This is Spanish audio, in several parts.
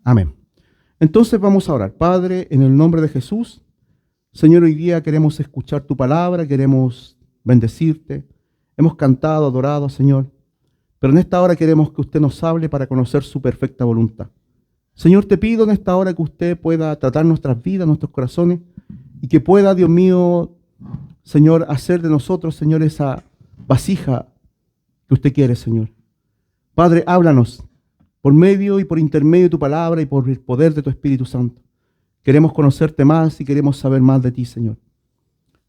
Amén. Entonces vamos a orar. Padre, en el nombre de Jesús, Señor, hoy día queremos escuchar tu palabra, queremos bendecirte. Hemos cantado, adorado, Señor, pero en esta hora queremos que usted nos hable para conocer su perfecta voluntad. Señor, te pido en esta hora que usted pueda tratar nuestras vidas, nuestros corazones, y que pueda, Dios mío, Señor, hacer de nosotros, Señor, esa vasija que usted quiere, Señor. Padre, háblanos por medio y por intermedio de tu palabra y por el poder de tu Espíritu Santo. Queremos conocerte más y queremos saber más de ti, Señor.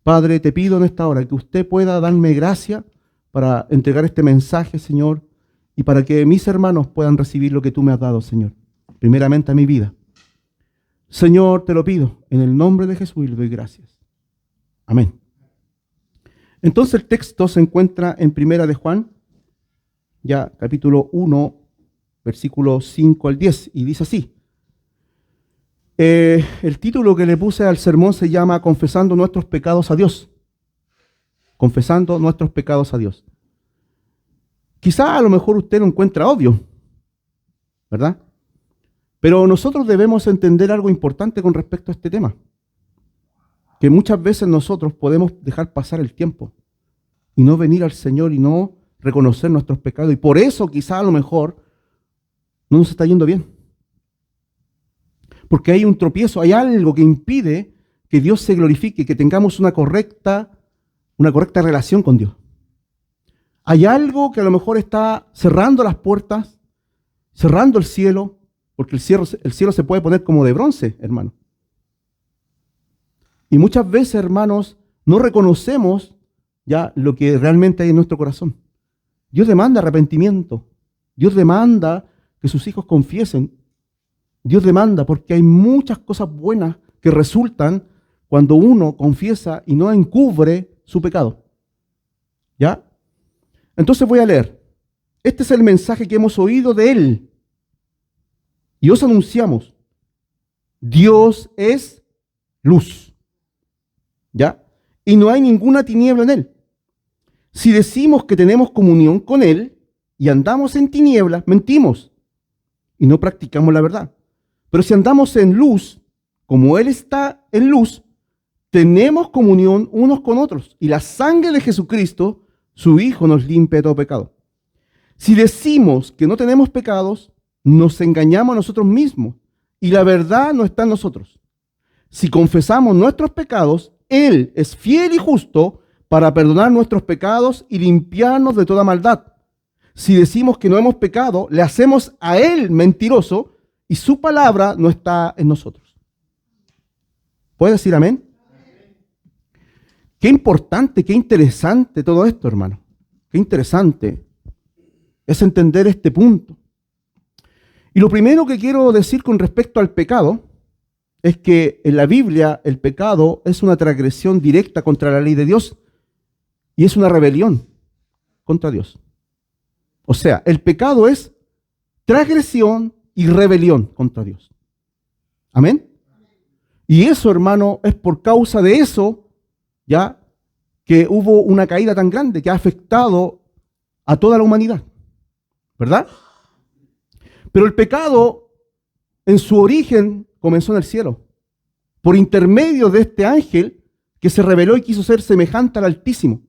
Padre, te pido en esta hora que usted pueda darme gracia para entregar este mensaje, Señor, y para que mis hermanos puedan recibir lo que tú me has dado, Señor. Primeramente a mi vida. Señor, te lo pido en el nombre de Jesús y le doy gracias. Amén. Entonces el texto se encuentra en Primera de Juan, ya capítulo 1, versículos 5 al 10, y dice así. El título que le puse al sermón se llama Confesando nuestros pecados a Dios. Confesando nuestros pecados a Dios. Quizá a lo mejor usted lo encuentra obvio, ¿verdad? Pero nosotros debemos entender algo importante con respecto a este tema. Que muchas veces nosotros podemos dejar pasar el tiempo y no venir al Señor y no reconocer nuestros pecados. Y por eso quizá a lo mejor no nos está yendo bien. Porque hay un tropiezo, hay algo que impide que Dios se glorifique, que tengamos una correcta relación con Dios. Hay algo que a lo mejor está cerrando las puertas, cerrando el cielo, porque el cielo se puede poner como de bronce, hermano. Y muchas veces, hermanos, no reconocemos ya lo que realmente hay en nuestro corazón. Dios demanda arrepentimiento. Dios demanda que sus hijos confiesen. Dios demanda porque hay muchas cosas buenas que resultan cuando uno confiesa y no encubre su pecado. ¿Ya? Entonces voy a leer. Este es el mensaje que hemos oído de Él. Y os anunciamos. Dios es luz. ¿Ya? Y no hay ninguna tiniebla en Él. Si decimos que tenemos comunión con Él y andamos en tinieblas, mentimos y no practicamos la verdad. Pero si andamos en luz, como Él está en luz, tenemos comunión unos con otros. Y la sangre de Jesucristo, su Hijo, nos limpia de todo pecado. Si decimos que no tenemos pecados, nos engañamos a nosotros mismos. Y la verdad no está en nosotros. Si confesamos nuestros pecados, Él es fiel y justo para perdonar nuestros pecados y limpiarnos de toda maldad. Si decimos que no hemos pecado, le hacemos a Él mentiroso y su palabra no está en nosotros. ¿Puede decir amén? Qué importante, qué interesante todo esto, hermano. Qué interesante es entender este punto. Y lo primero que quiero decir con respecto al pecado es que en la Biblia el pecado es una transgresión directa contra la ley de Dios y es una rebelión contra Dios. O sea, el pecado es transgresión y rebelión contra Dios. Amén. Y eso, hermano, es por causa de eso, ya, que hubo una caída tan grande que ha afectado a toda la humanidad. ¿Verdad? Pero el pecado, en su origen, comenzó en el cielo. Por intermedio de este ángel que se rebeló y quiso ser semejante al Altísimo.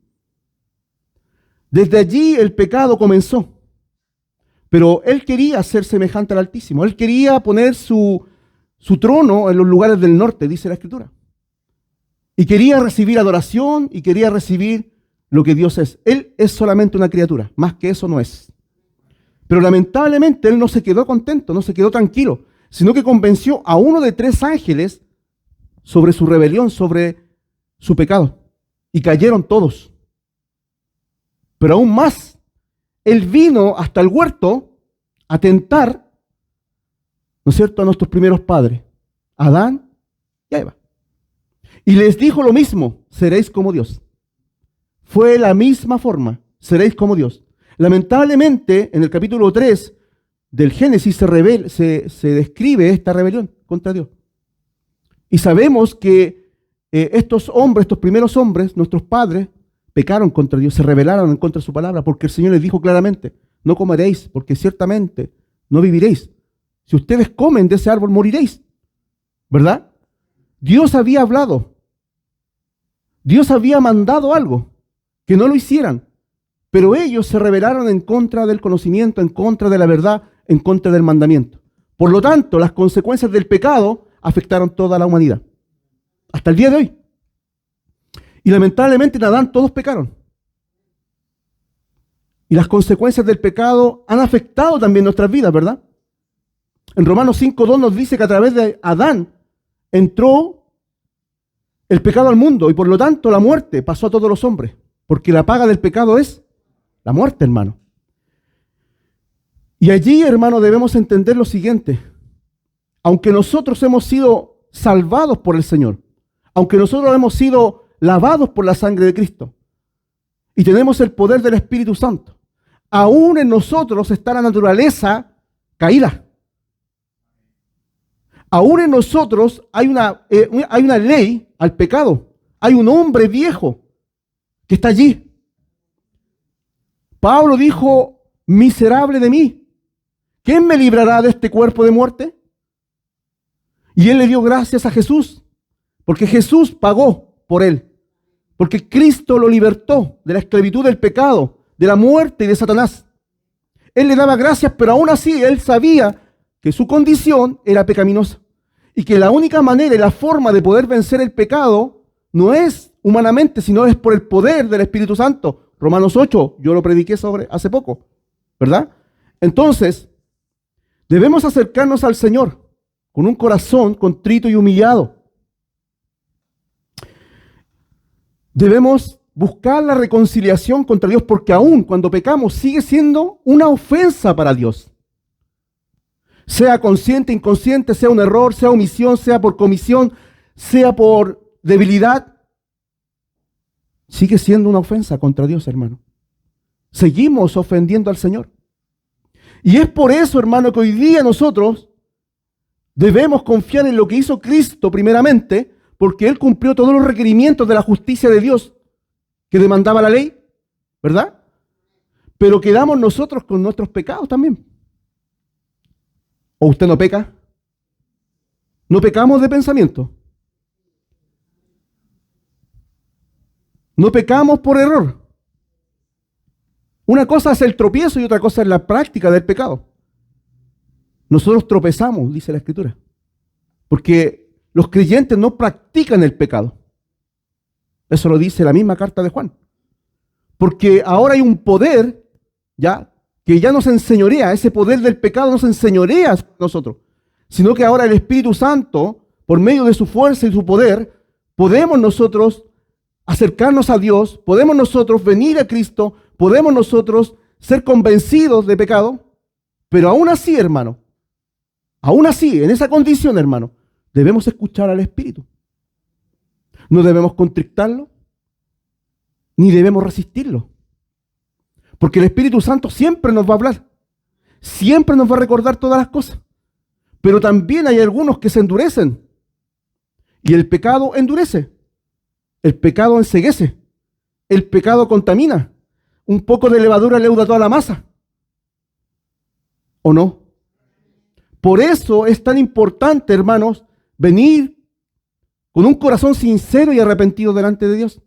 Desde allí el pecado comenzó. Pero él quería ser semejante al Altísimo. Él quería poner su trono en los lugares del norte, dice la Escritura. Y quería recibir adoración y quería recibir lo que Dios es. Él es solamente una criatura, más que eso no es. Pero lamentablemente él no se quedó contento, no se quedó tranquilo, sino que convenció a uno de 3 ángeles sobre su rebelión, sobre su pecado. Y cayeron todos. Pero aún más, él vino hasta el huerto a tentar, ¿no es cierto?, a nuestros primeros padres, Adán y a Eva. Y les dijo lo mismo, seréis como Dios. Fue la misma forma, seréis como Dios. Lamentablemente, en el capítulo 3 del Génesis se describe esta rebelión contra Dios. Y sabemos que estos primeros hombres, nuestros padres, pecaron contra Dios, se rebelaron en contra de su palabra, porque el Señor les dijo claramente, no comeréis, porque ciertamente no viviréis, si ustedes comen de ese árbol moriréis. ¿Verdad? Dios había hablado. Dios había mandado algo, que no lo hicieran. Pero ellos se rebelaron en contra del conocimiento, en contra de la verdad, en contra del mandamiento. Por lo tanto, las consecuencias del pecado afectaron toda la humanidad. Hasta el día de hoy. Y lamentablemente en Adán todos pecaron. Y las consecuencias del pecado han afectado también nuestras vidas, ¿verdad? En Romanos 5:2 nos dice que a través de Adán entró el pecado al mundo y por lo tanto la muerte pasó a todos los hombres. Porque la paga del pecado es la muerte, hermano. Y allí, hermano, debemos entender lo siguiente. Aunque nosotros hemos sido salvados por el Señor, aunque nosotros hemos sido lavados por la sangre de Cristo y tenemos el poder del Espíritu Santo, aún en nosotros está la naturaleza caída. Aún en nosotros hay una ley al pecado. Hay un hombre viejo que está allí. Pablo dijo, miserable de mí, ¿quién me librará de este cuerpo de muerte? Y él le dio gracias a Jesús, porque Jesús pagó por él, porque Cristo lo libertó de la esclavitud del pecado, de la muerte y de Satanás. Él le daba gracias, pero aún así él sabía que su condición era pecaminosa y que la única manera y la forma de poder vencer el pecado no es humanamente, sino es por el poder del Espíritu Santo. Romanos 8, yo lo prediqué sobre hace poco, ¿verdad? Entonces, debemos acercarnos al Señor con un corazón contrito y humillado. Debemos buscar la reconciliación contra Dios, porque aún cuando pecamos sigue siendo una ofensa para Dios. Sea consciente, inconsciente, sea un error, sea omisión, sea por comisión, sea por debilidad, sigue siendo una ofensa contra Dios, hermano. Seguimos ofendiendo al Señor. Y es por eso, hermano, que hoy día nosotros debemos confiar en lo que hizo Cristo primeramente, porque Él cumplió todos los requerimientos de la justicia de Dios que demandaba la ley, ¿verdad? Pero quedamos nosotros con nuestros pecados también. ¿O usted no peca? ¿No pecamos de pensamiento? ¿No pecamos por error? Una cosa es el tropiezo y otra cosa es la práctica del pecado. Nosotros tropezamos, dice la Escritura, porque los creyentes no practican el pecado. Eso lo dice la misma carta de Juan. Porque ahora hay un poder, ya, que ya nos enseñorea, ese poder del pecado nos enseñorea a nosotros, sino que ahora el Espíritu Santo, por medio de su fuerza y su poder, podemos nosotros acercarnos a Dios, podemos nosotros venir a Cristo, podemos nosotros ser convencidos de pecado, pero aún así, hermano, aún así, en esa condición, hermano, debemos escuchar al Espíritu. No debemos contrictarlo, ni debemos resistirlo. Porque el Espíritu Santo siempre nos va a hablar, siempre nos va a recordar todas las cosas. Pero también hay algunos que se endurecen, y el pecado endurece, el pecado enceguece, el pecado contamina. Un poco de levadura leuda toda la masa. ¿O no? Por eso es tan importante, hermanos, venir con un corazón sincero y arrepentido delante de Dios.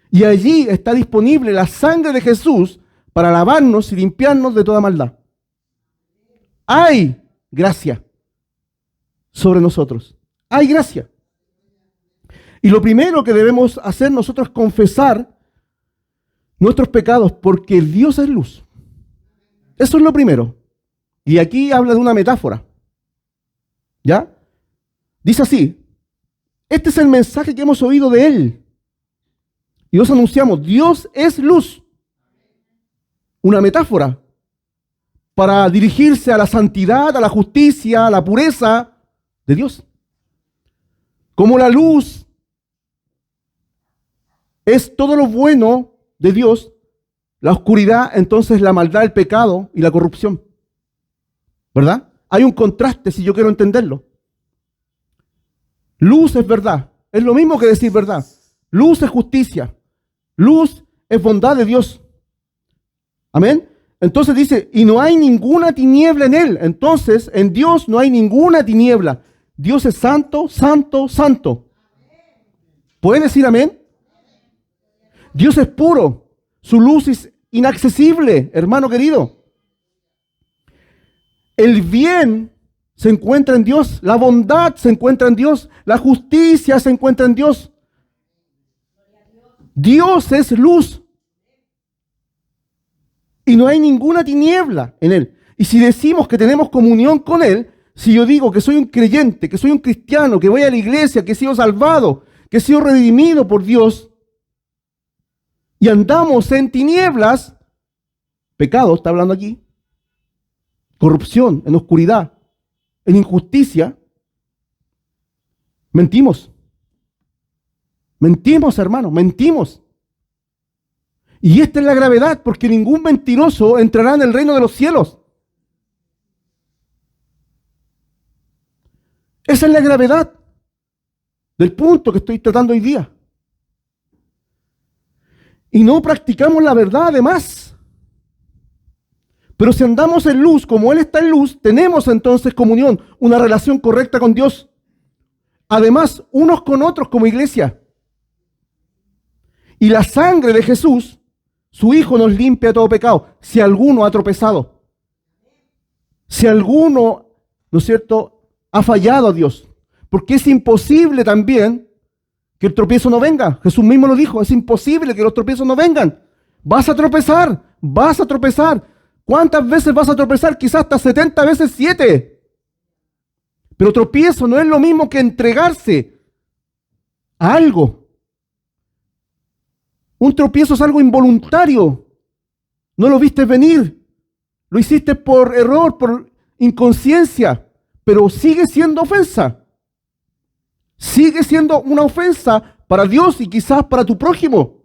Y allí está disponible la sangre de Jesús para lavarnos y limpiarnos de toda maldad. Hay gracia sobre nosotros. Hay gracia. Y lo primero que debemos hacer nosotros es confesar nuestros pecados, porque Dios es luz. Eso es lo primero. Y aquí habla de una metáfora. ¿Ya? Dice así: este es el mensaje que hemos oído de Él. Y os anunciamos, Dios es luz. Una metáfora para dirigirse a la santidad, a la justicia, a la pureza de Dios. Como la luz es todo lo bueno de Dios, la oscuridad, entonces la maldad, el pecado y la corrupción. ¿Verdad? Hay un contraste si yo quiero entenderlo. Luz es verdad. Es lo mismo que decir verdad. Luz es justicia. Luz es bondad de Dios. Amén. Entonces dice, y no hay ninguna tiniebla en Él. Entonces, en Dios no hay ninguna tiniebla. Dios es santo, santo, santo. ¿Puede decir amén? Dios es puro. Su luz es inaccesible, hermano querido. El bien se encuentra en Dios. La bondad se encuentra en Dios. La justicia se encuentra en Dios. Dios es luz. Y no hay ninguna tiniebla en Él. Y si decimos que tenemos comunión con Él, si yo digo que soy un creyente, que soy un cristiano, que voy a la iglesia, que he sido salvado, que he sido redimido por Dios, y andamos en tinieblas, pecado está hablando aquí, corrupción, en oscuridad, en injusticia, mentimos. Mentimos, hermano, mentimos. Y esta es la gravedad, porque ningún mentiroso entrará en el reino de los cielos. Esa es la gravedad del punto que estoy tratando hoy día. Y no practicamos la verdad además. Pero si andamos en luz, como Él está en luz, tenemos entonces comunión, una relación correcta con Dios. Además, unos con otros como iglesia. Y la sangre de Jesús, su Hijo, nos limpia de todo pecado. Si alguno ha tropezado. Si alguno, ¿no es cierto?, ha fallado a Dios. Porque es imposible también que el tropiezo no venga. Jesús mismo lo dijo, es imposible que los tropiezos no vengan. Vas a tropezar, vas a tropezar. ¿Cuántas veces vas a tropezar? Quizás hasta 70 veces 7. Pero tropiezo no es lo mismo que entregarse a algo. Un tropiezo es algo involuntario. No lo viste venir. Lo hiciste por error, por inconsciencia. Pero sigue siendo ofensa. Sigue siendo una ofensa para Dios y quizás para tu prójimo.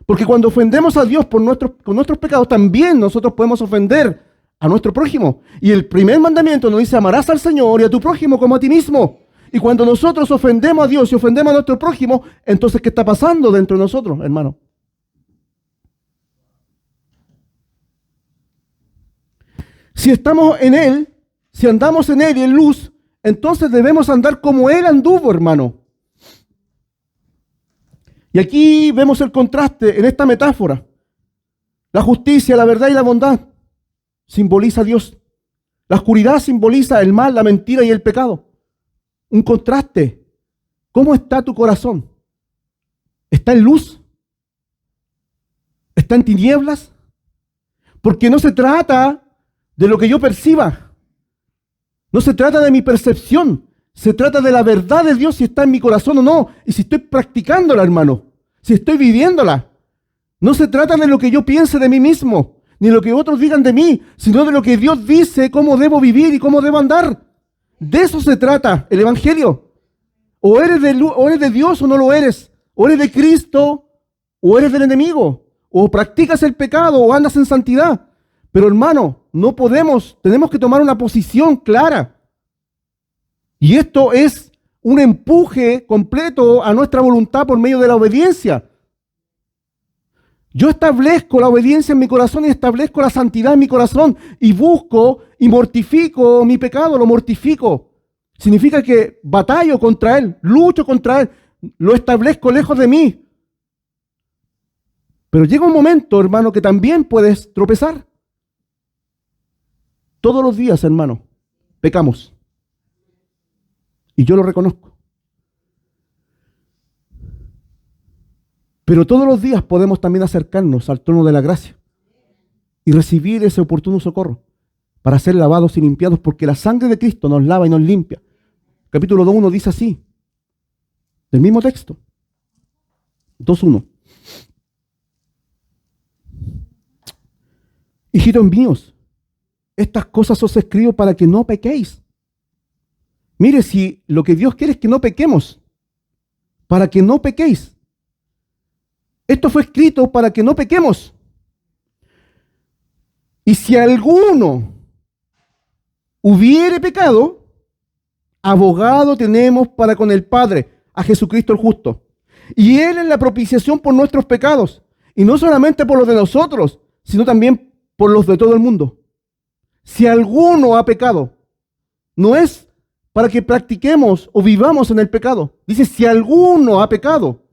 Porque cuando ofendemos a Dios con nuestros pecados, también nosotros podemos ofender a nuestro prójimo. Y el primer mandamiento nos dice, amarás al Señor y a tu prójimo como a ti mismo. Y cuando nosotros ofendemos a Dios y ofendemos a nuestro prójimo, entonces, ¿qué está pasando dentro de nosotros, hermano? Si estamos en Él, si andamos en Él y en luz, entonces debemos andar como Él anduvo, hermano. Y aquí vemos el contraste en esta metáfora. La justicia, la verdad y la bondad simboliza a Dios. La oscuridad simboliza el mal, la mentira y el pecado. Un contraste. ¿Cómo está tu corazón? ¿Está en luz? ¿Está en tinieblas? Porque no se trata de lo que yo perciba. No se trata de mi percepción. Se trata de la verdad de Dios, si está en mi corazón o no. Y si estoy practicándola, hermano. Si estoy viviéndola. No se trata de lo que yo piense de mí mismo, ni lo que otros digan de mí, sino de lo que Dios dice, cómo debo vivir y cómo debo andar. De eso se trata el Evangelio. O eres de Dios o no lo eres. O eres de Cristo o eres del enemigo. O practicas el pecado o andas en santidad. Pero hermano, no podemos, tenemos que tomar una posición clara. Y esto es un empuje completo a nuestra voluntad por medio de la obediencia. Yo establezco la obediencia en mi corazón y establezco la santidad en mi corazón y busco y mortifico mi pecado, lo mortifico. Significa que batallo contra él, lucho contra él, lo establezco lejos de mí. Pero llega un momento, hermano, que también puedes tropezar. Todos los días, hermano, pecamos. Y yo lo reconozco. Pero todos los días podemos también acercarnos al trono de la gracia y recibir ese oportuno socorro para ser lavados y limpiados, porque la sangre de Cristo nos lava y nos limpia. Capítulo 2:1 dice así, del mismo texto. 2:1. Hijitos míos, estas cosas os escribo para que no pequéis. Mire, si lo que Dios quiere es que no pequemos, para que no pequéis. Esto fue escrito para que no pequemos. Y si alguno hubiere pecado, abogado tenemos para con el Padre, a Jesucristo el justo. Y Él es la propiciación por nuestros pecados. Y no solamente por los de nosotros, sino también por los de todo el mundo. Si alguno ha pecado, no es para que practiquemos o vivamos en el pecado. Dice, si alguno ha pecado.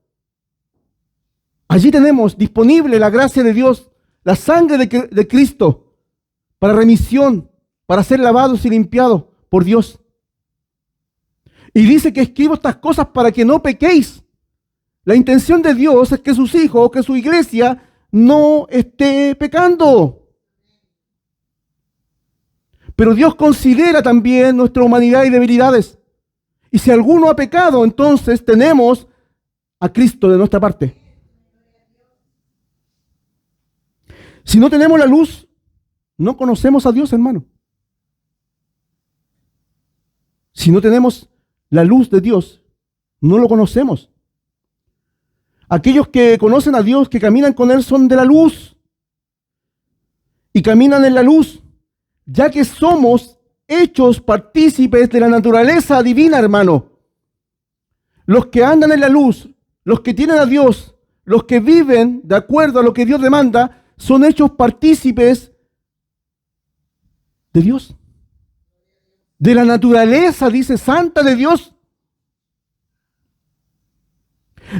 Allí tenemos disponible la gracia de Dios, la sangre de Cristo, para remisión, para ser lavados y limpiados por Dios. Y dice que escribo estas cosas para que no pequéis. La intención de Dios es que sus hijos, que su iglesia no esté pecando. Pero Dios considera también nuestra humanidad y debilidades. Y si alguno ha pecado, entonces tenemos a Cristo de nuestra parte. Si no tenemos la luz, no conocemos a Dios, hermano. Si no tenemos la luz de Dios, no lo conocemos. Aquellos que conocen a Dios, que caminan con Él, son de la luz. Y caminan en la luz, ya que somos hechos partícipes de la naturaleza divina, hermano. Los que andan en la luz, los que tienen a Dios, los que viven de acuerdo a lo que Dios demanda, son hechos partícipes de Dios. De la naturaleza, dice, santa de Dios.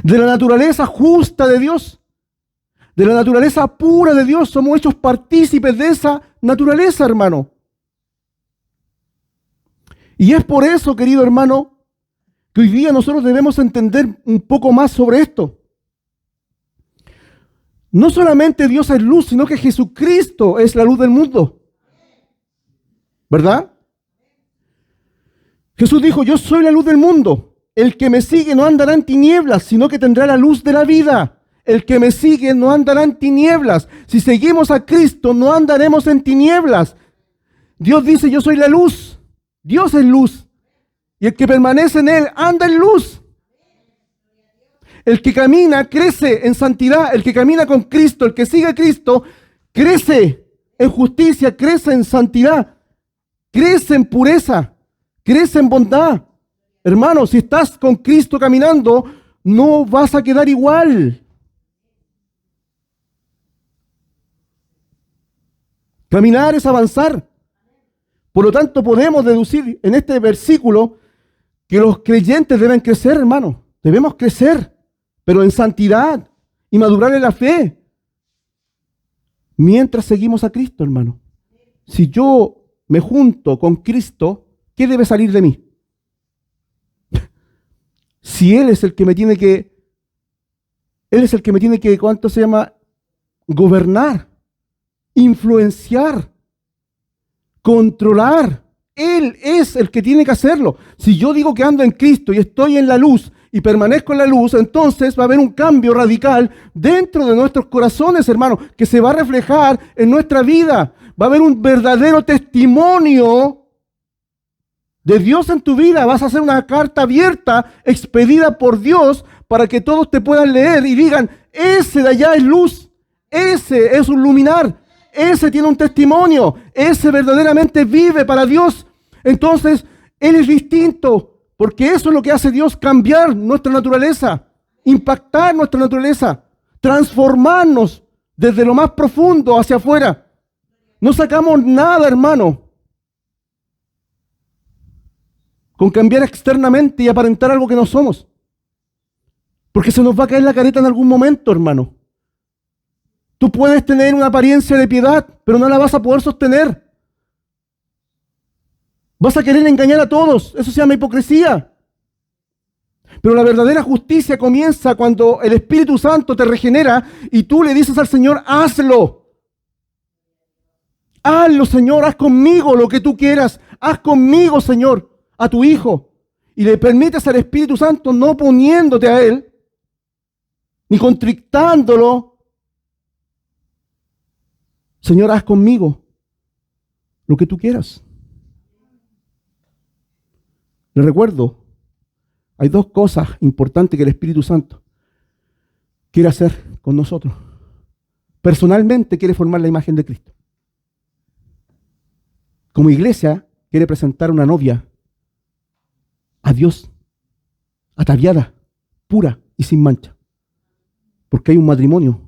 De la naturaleza justa de Dios. De la naturaleza pura de Dios. Somos hechos partícipes de esa naturaleza, hermano. Y es por eso, querido hermano, que hoy día nosotros debemos entender un poco más sobre esto. No solamente Dios es luz, sino que Jesucristo es la luz del mundo. ¿Verdad? Jesús dijo, yo soy la luz del mundo. El que me sigue no andará en tinieblas, sino que tendrá la luz de la vida. El que me sigue no andará en tinieblas. Si seguimos a Cristo, no andaremos en tinieblas. Dios dice, yo soy la luz. Dios es luz. Y el que permanece en Él anda en luz. El que camina crece en santidad. El que camina con Cristo, el que sigue a Cristo, crece en justicia, crece en santidad, crece en pureza, crece en bondad. Hermano, si estás con Cristo caminando, no vas a quedar igual. Caminar es avanzar. Por lo tanto, podemos deducir en este versículo que los creyentes deben crecer, hermano. Debemos crecer, pero en santidad y madurar en la fe. Mientras seguimos a Cristo, hermano. Si yo me junto con Cristo, ¿qué debe salir de mí? Si Él es el que me tiene que, ¿cuánto se llama? Gobernar, influenciar, controlar. Él es el que tiene que hacerlo. Si yo digo que ando en Cristo y estoy en la luz y permanezco en la luz, entonces va a haber un cambio radical dentro de nuestros corazones, hermano, que se va a reflejar en nuestra vida. Va a haber un verdadero testimonio de Dios en tu vida. Vas a hacer una carta abierta, expedida por Dios, para que todos te puedan leer y digan, ese de allá es luz, ese es un luminar, ese tiene un testimonio, ese verdaderamente vive para Dios. Entonces, Él es distinto, porque eso es lo que hace Dios, cambiar nuestra naturaleza, impactar nuestra naturaleza, transformarnos desde lo más profundo hacia afuera. No sacamos nada, hermano, con cambiar externamente y aparentar algo que no somos. Porque se nos va a caer la careta en algún momento, hermano. Tú puedes tener una apariencia de piedad, pero no la vas a poder sostener. Vas a querer engañar a todos. Eso se llama hipocresía. Pero la verdadera justicia comienza cuando el Espíritu Santo te regenera y tú le dices al Señor, hazlo. Hazlo, Señor, haz conmigo lo que tú quieras. Haz conmigo, Señor, a tu Hijo. Y le permites al Espíritu Santo, no poniéndote a Él, ni contrictándolo. Señor, haz conmigo lo que tú quieras. Le recuerdo, hay dos cosas importantes que el Espíritu Santo quiere hacer con nosotros. Personalmente quiere formar la imagen de Cristo. Como iglesia quiere presentar una novia a Dios, ataviada, pura y sin mancha. Porque hay un matrimonio.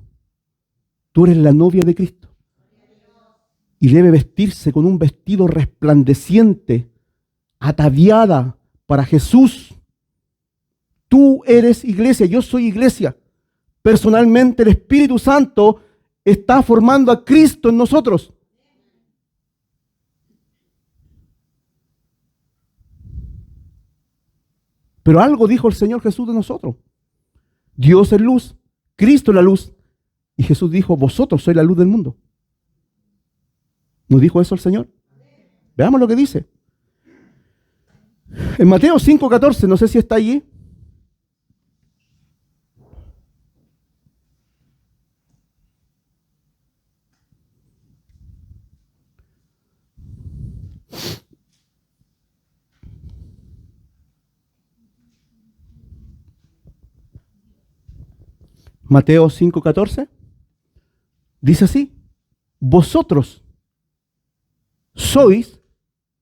Tú eres la novia de Cristo. y debe vestirse con un vestido resplandeciente, ataviada para Jesús. Tú eres iglesia, yo soy iglesia. Personalmente el Espíritu Santo está formando a Cristo en nosotros. Pero algo dijo el Señor Jesús de nosotros. Dios es luz, Cristo es la luz. Y Jesús dijo, vosotros sois la luz del mundo. ¿No dijo eso el Señor? Veamos lo que dice. En Mateo 5:14, no sé si está allí. Mateo 5:14 dice así: vosotros sois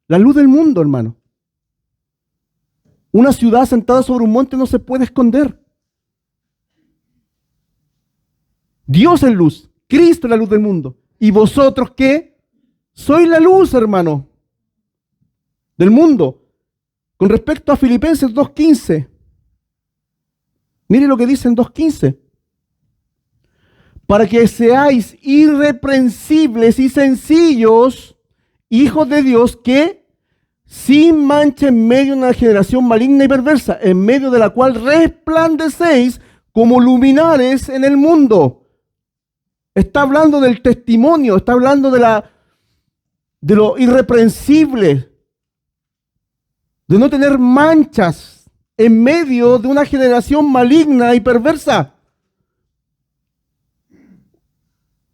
la luz del mundo, hermano. Una ciudad sentada sobre un monte no se puede esconder. Dios es luz, Cristo es la luz del mundo. ¿Y vosotros qué? Sois la luz, hermano, del mundo. Con respecto a Filipenses 2:15, mire lo que dice en 2:15. Para que seáis irreprensibles y sencillos, hijos de Dios, que sin mancha en medio de una generación maligna y perversa, en medio de la cual resplandecéis como luminares en el mundo. Está hablando del testimonio, está hablando de lo irreprensible, de no tener manchas en medio de una generación maligna y perversa.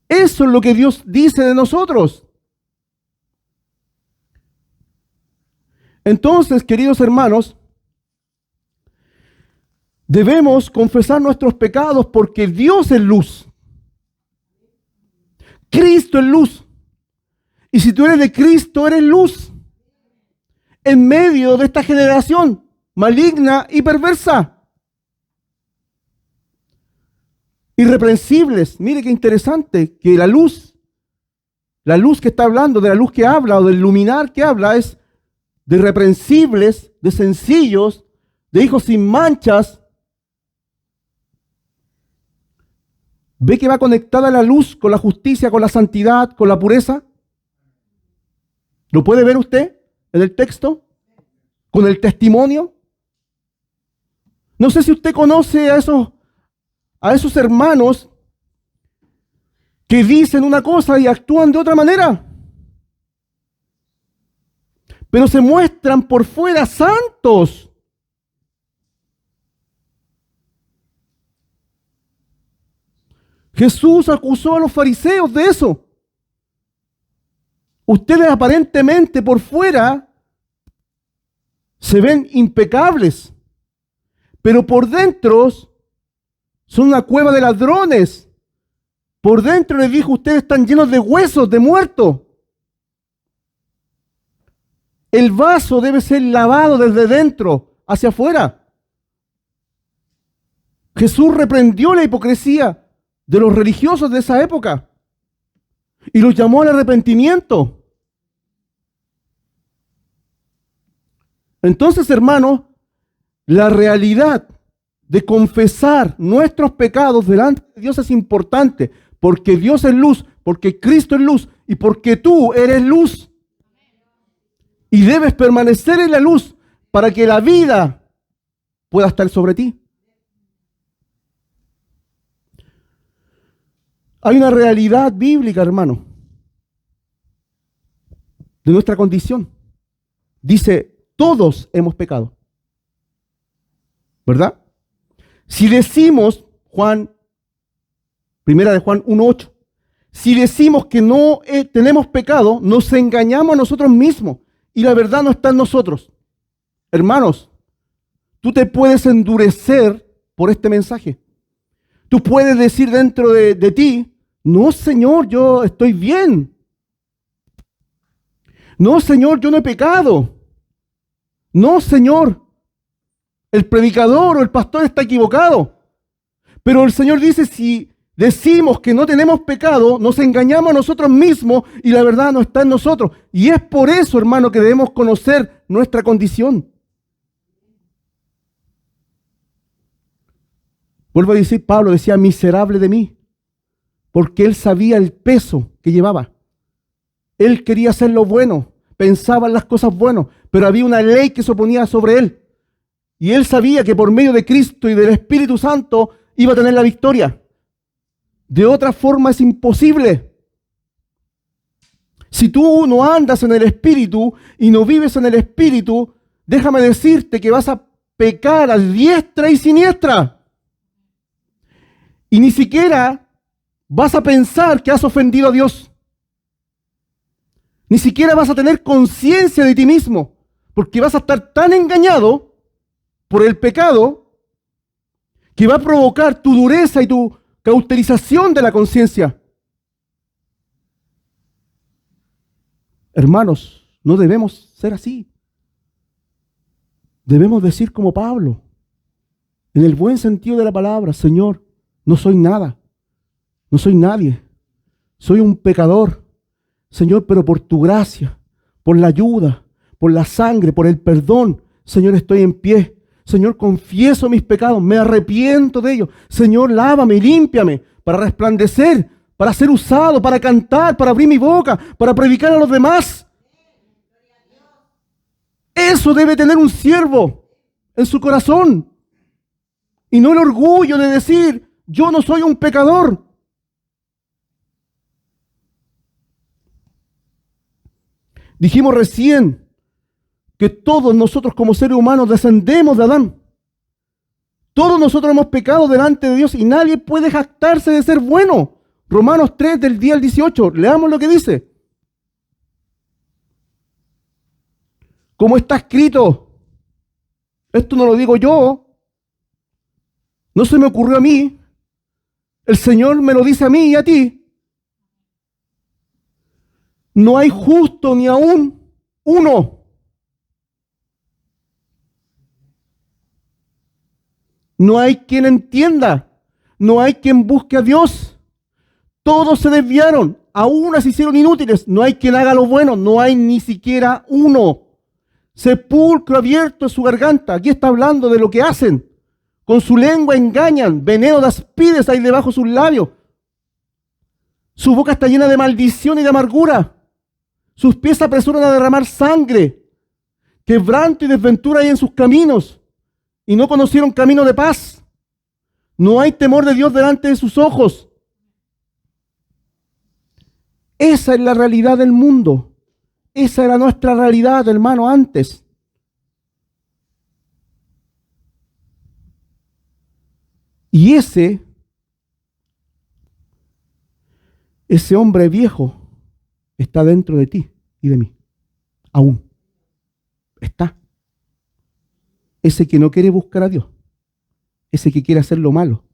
Eso es lo que Dios dice de nosotros. Entonces, queridos hermanos, debemos confesar nuestros pecados porque Dios es luz. Cristo es luz. Y si tú eres de Cristo, eres luz. En medio de esta generación maligna y perversa. Irreprensibles. Mire qué interesante que la luz que está hablando, de la luz que habla o del luminar que habla, es de irreprensibles, de sencillos, de hijos sin manchas. ¿Ve que va conectada la luz con la justicia, con la santidad, con la pureza? ¿Lo puede ver usted en el texto? ¿Con el testimonio? No sé si usted conoce a esos hermanos que dicen una cosa y actúan de otra manera, pero se muestran por fuera santos. Jesús acusó a los fariseos de eso. Ustedes aparentemente por fuera se ven impecables, pero por dentro son una cueva de ladrones. Por dentro, les dijo, ustedes están llenos de huesos, de muertos. El vaso debe ser lavado desde dentro hacia afuera. Jesús reprendió la hipocresía de los religiosos de esa época y los llamó al arrepentimiento. Entonces, hermanos, la realidad de confesar nuestros pecados delante de Dios es importante, porque Dios es luz, porque Cristo es luz y porque tú eres luz. Y debes permanecer en la luz para que la vida pueda estar sobre ti. Hay una realidad bíblica, hermano, de nuestra condición. Dice, todos hemos pecado. ¿Verdad? Si decimos, primera de Juan 1:8, si decimos que no tenemos pecado, nos engañamos a nosotros mismos y la verdad no está en nosotros. Hermanos, tú te puedes endurecer por este mensaje. Tú puedes decir dentro de ti, no, Señor, yo estoy bien. No, Señor, yo no he pecado. No, Señor, el predicador o el pastor está equivocado. Pero el Señor dice, si decimos que no tenemos pecado, nos engañamos a nosotros mismos y la verdad no está en nosotros. Y es por eso, hermano, que debemos conocer nuestra condición. Vuelvo a decir, Pablo decía, miserable de mí, porque él sabía el peso que llevaba. Él quería hacer lo bueno, pensaba en las cosas buenas, pero había una ley que se oponía sobre él. Y él sabía que por medio de Cristo y del Espíritu Santo iba a tener la victoria. De otra forma es imposible. Si tú no andas en el Espíritu y no vives en el Espíritu, déjame decirte que vas a pecar a diestra y siniestra. Y ni siquiera vas a pensar que has ofendido a Dios. Ni siquiera vas a tener conciencia de ti mismo, porque vas a estar tan engañado por el pecado que va a provocar tu dureza y tu cauterización de la conciencia. Hermanos, no debemos ser así. Debemos decir como Pablo, en el buen sentido de la palabra, Señor, no soy nada, no soy nadie, soy un pecador, Señor, pero por tu gracia, por la ayuda, por la sangre, por el perdón, Señor, estoy en pie. Señor, confieso mis pecados, me arrepiento de ellos. Señor, lávame y límpiame para resplandecer, para ser usado, para cantar, para abrir mi boca, para predicar a los demás. Eso debe tener un siervo en su corazón. Y no el orgullo de decir, yo no soy un pecador. Dijimos recién que todos nosotros como seres humanos descendemos de Adán. Todos nosotros hemos pecado delante de Dios y nadie puede jactarse de ser bueno. Romanos 3 del 10 al 18. Leamos lo que dice. Como está escrito, esto no lo digo yo, no se me ocurrió a mí, el Señor me lo dice a mí y a ti. No hay justo ni aún uno. No hay quien entienda, no hay quien busque a Dios. Todos se desviaron, a unas se hicieron inútiles, no hay quien haga lo bueno, no hay ni siquiera uno. Sepulcro abierto en su garganta, aquí está hablando de lo que hacen. Con su lengua engañan, veneno de aspides hay debajo de sus labios. Su boca está llena de maldición y de amargura. Sus pies se apresuran a derramar sangre. Quebranto y desventura hay en sus caminos. Y no conocieron camino de paz. No hay temor de Dios delante de sus ojos. Esa es la realidad del mundo. Esa era nuestra realidad, hermano, antes. Y ese hombre viejo está dentro de ti y de mí. Aún. Está. Ese que no quiere buscar a Dios. Ese que quiere hacer lo malo.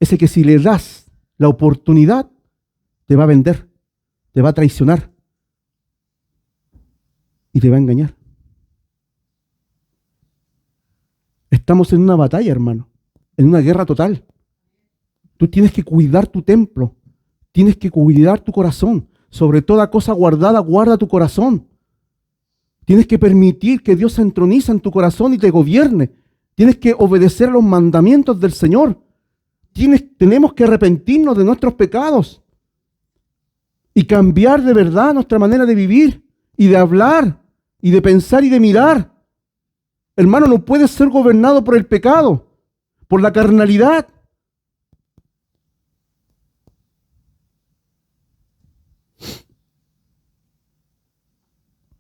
Ese que si le das la oportunidad, te va a vender, te va a traicionar y te va a engañar. Estamos en una batalla, hermano. En una guerra total. Tú tienes que cuidar tu templo. Tienes que cuidar tu corazón. Sobre toda cosa guardada, guarda tu corazón. Tienes que permitir que Dios se entronice en tu corazón y te gobierne. Tienes que obedecer los mandamientos del Señor. Tenemos que arrepentirnos de nuestros pecados y cambiar de verdad nuestra manera de vivir y de hablar y de pensar y de mirar. Hermano, no puedes ser gobernado por el pecado, por la carnalidad.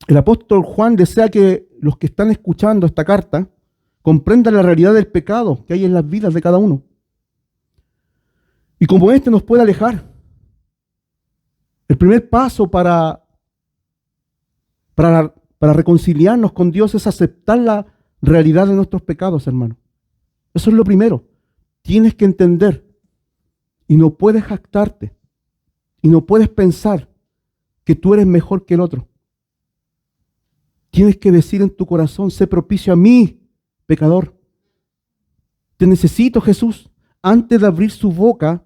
El apóstol Juan desea que los que están escuchando esta carta comprendan la realidad del pecado que hay en las vidas de cada uno. Y como este nos puede alejar. El primer paso para reconciliarnos con Dios es aceptar la realidad de nuestros pecados, hermano. Eso es lo primero. Tienes que entender y no puedes jactarte y no puedes pensar que tú eres mejor que el otro. Tienes que decir en tu corazón, sé propicio a mí, pecador. Te necesito, Jesús. Antes de abrir su boca,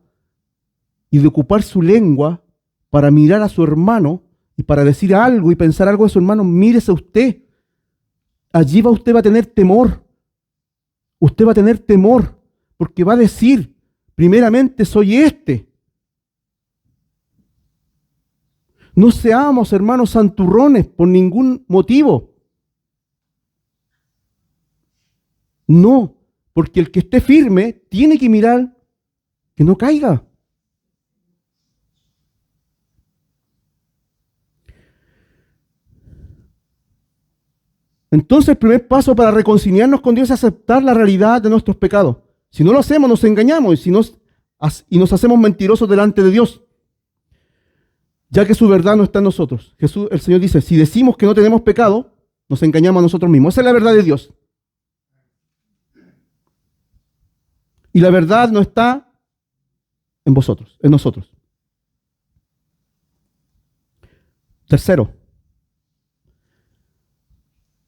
y de ocupar su lengua para mirar a su hermano y para decir algo y pensar algo de su hermano, mírese usted. Allí usted va a tener temor. Usted va a tener temor porque va a decir, primeramente soy este. No seamos, hermanos, santurrones por ningún motivo. No, porque el que esté firme tiene que mirar que no caiga. Entonces el primer paso para reconciliarnos con Dios es aceptar la realidad de nuestros pecados. Si no lo hacemos, nos engañamos y nos hacemos mentirosos delante de Dios, ya que su verdad no está en nosotros. El Señor dice, si decimos que no tenemos pecado, nos engañamos a nosotros mismos. Esa es la verdad de Dios. Y la verdad no está en vosotros, en nosotros. Tercero,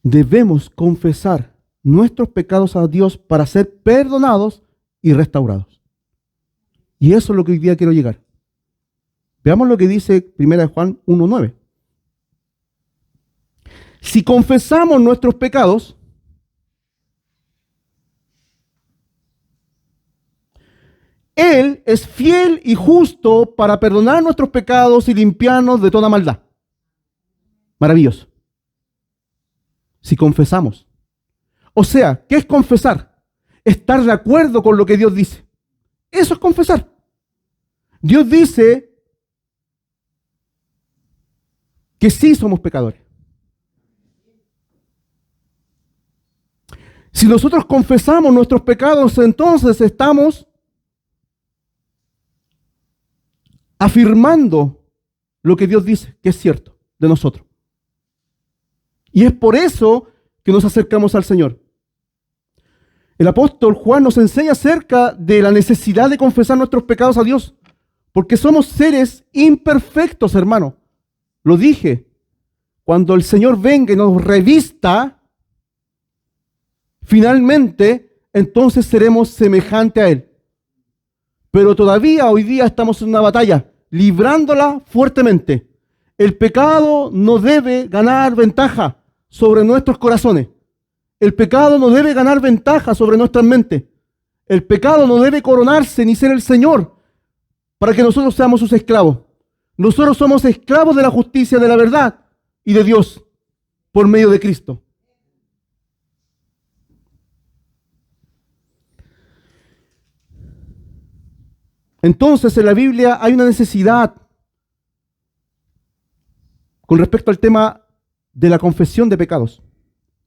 debemos confesar nuestros pecados a Dios para ser perdonados y restaurados. Y eso es lo que hoy día quiero llegar. Veamos lo que dice 1 Juan 1:9. Si confesamos nuestros pecados, Él es fiel y justo para perdonar nuestros pecados y limpiarnos de toda maldad. Maravilloso. Si confesamos. O sea, ¿qué es confesar? Estar de acuerdo con lo que Dios dice. Eso es confesar. Dios dice que sí somos pecadores. Si nosotros confesamos nuestros pecados, entonces estamos afirmando lo que Dios dice, que es cierto de nosotros. Y es por eso que nos acercamos al Señor. El apóstol Juan nos enseña acerca de la necesidad de confesar nuestros pecados a Dios, porque somos seres imperfectos, hermano. Lo dije, cuando el Señor venga y nos revista, finalmente, entonces seremos semejantes a Él. Pero todavía hoy día estamos en una batalla, librándola fuertemente. El pecado no debe ganar ventaja sobre nuestros corazones. El pecado no debe ganar ventaja sobre nuestras mentes. El pecado no debe coronarse ni ser el Señor para que nosotros seamos sus esclavos. Nosotros somos esclavos de la justicia, de la verdad y de Dios por medio de Cristo. Entonces, en la Biblia hay una necesidad con respecto al tema de la confesión de pecados.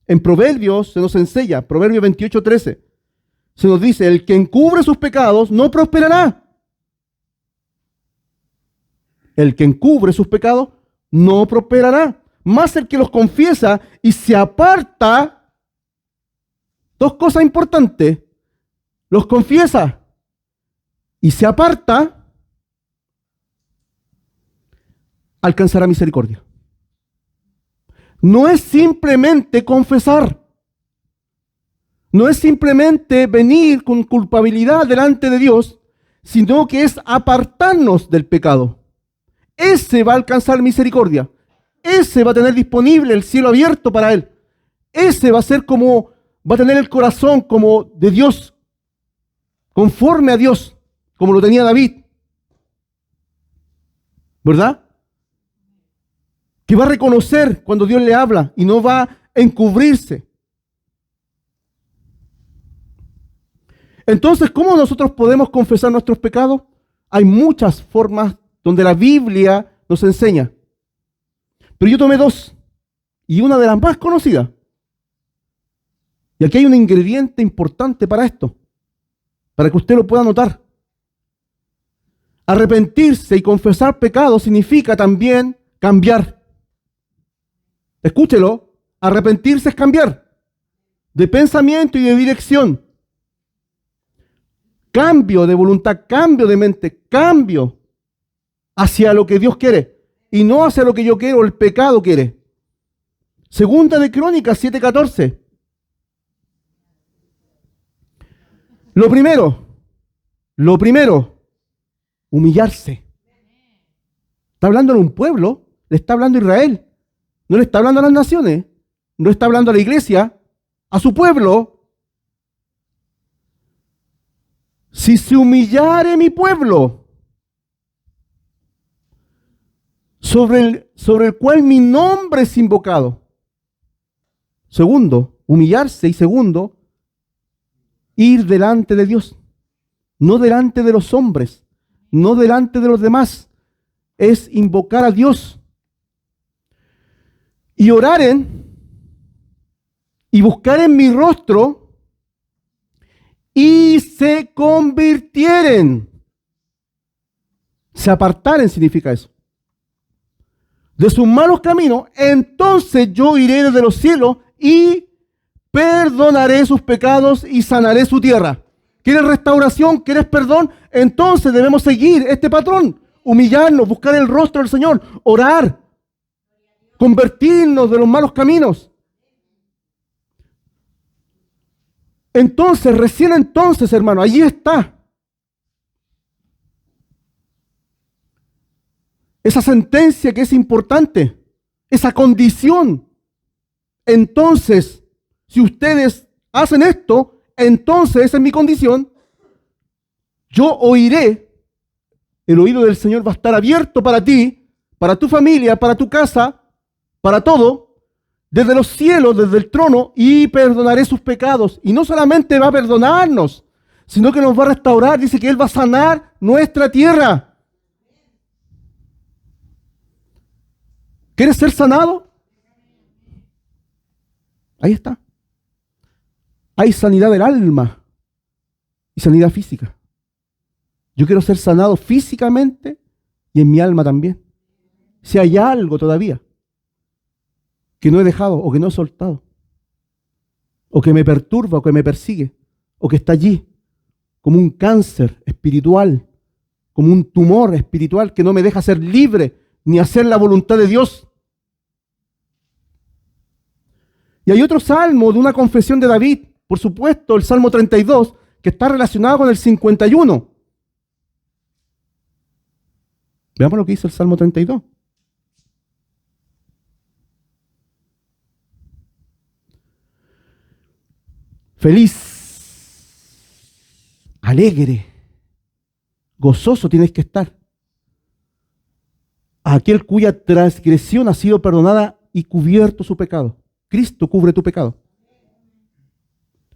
En Proverbios se nos enseña, Proverbios 28:13, se nos dice, el que encubre sus pecados no prosperará. El que encubre sus pecados no prosperará. Más el que los confiesa y se aparta, dos cosas importantes, los confiesa y se aparta, alcanzará misericordia. No es simplemente confesar. No es simplemente venir con culpabilidad delante de Dios, sino que es apartarnos del pecado. Ese va a alcanzar misericordia. Ese va a tener disponible el cielo abierto para él. Ese va a ser como, va a tener el corazón como de Dios, conforme a Dios, como lo tenía David. ¿Verdad? Que va a reconocer cuando Dios le habla y no va a encubrirse. Entonces, ¿cómo nosotros podemos confesar nuestros pecados? Hay muchas formas donde la Biblia nos enseña. Pero yo tomé dos, y una de las más conocidas. Y aquí hay un ingrediente importante para esto, para que usted lo pueda notar. Arrepentirse y confesar pecado significa también cambiar. Escúchelo, arrepentirse es cambiar de pensamiento y de dirección. Cambio de voluntad, cambio de mente, cambio hacia lo que Dios quiere y no hacia lo que yo quiero o el pecado quiere. Segunda de Crónicas 7:14. Lo primero, humillarse. Está hablando a un pueblo, le está hablando a Israel. No le está hablando a las naciones, no está hablando a la iglesia, a su pueblo. Si se humillare mi pueblo, sobre el cual mi nombre es invocado. Segundo, humillarse. Y segundo, ir delante de Dios. No delante de los hombres, no delante de los demás. Es invocar a Dios. Y oraren y buscaren mi rostro y se convirtieren. Se apartaren significa eso. De sus malos caminos, entonces yo iré desde los cielos y perdonaré sus pecados y sanaré su tierra. ¿Quieres restauración? ¿Quieres perdón? Entonces debemos seguir este patrón. Humillarnos, buscar el rostro del Señor, orar, convertirnos de los malos caminos. Entonces, recién entonces, hermano, allí está esa sentencia que es importante, esa condición. Entonces, si ustedes hacen esto, entonces esa es mi condición. Yo oiré, el oído del Señor va a estar abierto para ti, para tu familia, para tu casa, para todo, desde los cielos, desde el trono, y perdonaré sus pecados. Y no solamente va a perdonarnos, sino que nos va a restaurar. Dice que Él va a sanar nuestra tierra. ¿Quieres ser sanado? Ahí está. Hay sanidad del alma y sanidad física. Yo quiero ser sanado físicamente y en mi alma también. Si hay algo todavía que no he dejado o que no he soltado, o que me perturba o que me persigue, o que está allí como un cáncer espiritual, como un tumor espiritual que no me deja ser libre ni hacer la voluntad de Dios. Y hay otro salmo de una confesión de David, por supuesto, el Salmo 32, que está relacionado con el 51. Veamos lo que dice el Salmo 32. Feliz, alegre, gozoso tienes que estar. Aquel cuya transgresión ha sido perdonada y cubierto su pecado. Cristo cubre tu pecado.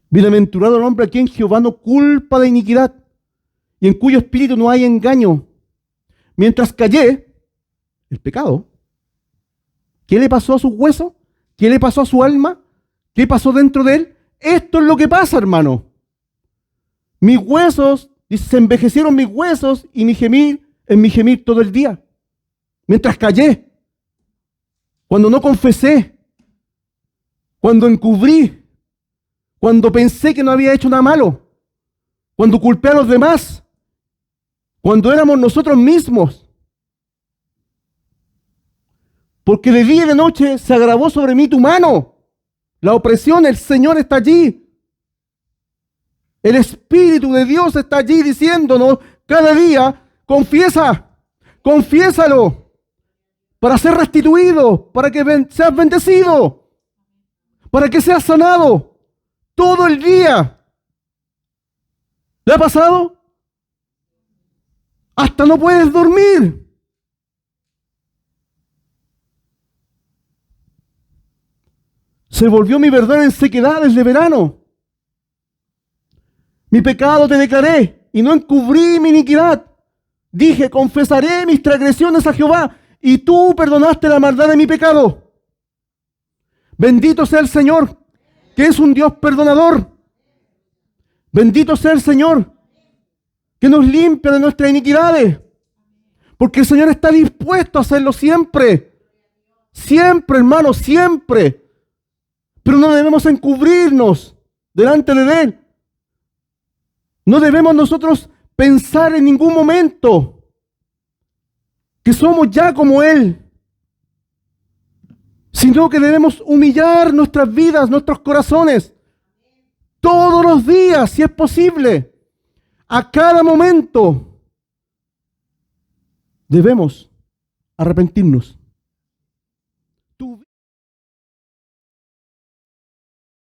Bienaventurado el hombre a quien Jehová no culpa de iniquidad y en cuyo espíritu no hay engaño. Mientras callé, el pecado, ¿qué le pasó a sus huesos? ¿Qué le pasó a su alma? ¿Qué pasó dentro de él? Esto es lo que pasa, hermano. Mis huesos, dice, se envejecieron mis huesos y mi gemir todo el día. Mientras callé, cuando no confesé, cuando encubrí, cuando pensé que no había hecho nada malo, cuando culpé a los demás, cuando éramos nosotros mismos. Porque de día y de noche se agravó sobre mí tu mano. La opresión, el Señor está allí. El Espíritu de Dios está allí diciéndonos cada día, confiésalo, para ser restituido, para que seas bendecido, para que seas sanado todo el día. ¿Le ha pasado? Hasta no puedes dormir. Se volvió mi verdad en sequedades de verano. Mi pecado te declaré y no encubrí mi iniquidad. Dije, confesaré mis transgresiones a Jehová y tú perdonaste la maldad de mi pecado. Bendito sea el Señor, que es un Dios perdonador. Bendito sea el Señor, que nos limpia de nuestras iniquidades. Porque el Señor está dispuesto a hacerlo siempre. Siempre, hermano, siempre. Pero no debemos encubrirnos delante de Él. No debemos nosotros pensar en ningún momento que somos ya como Él, sino que debemos humillar nuestras vidas, nuestros corazones, todos los días, si es posible, a cada momento, Debemos arrepentirnos.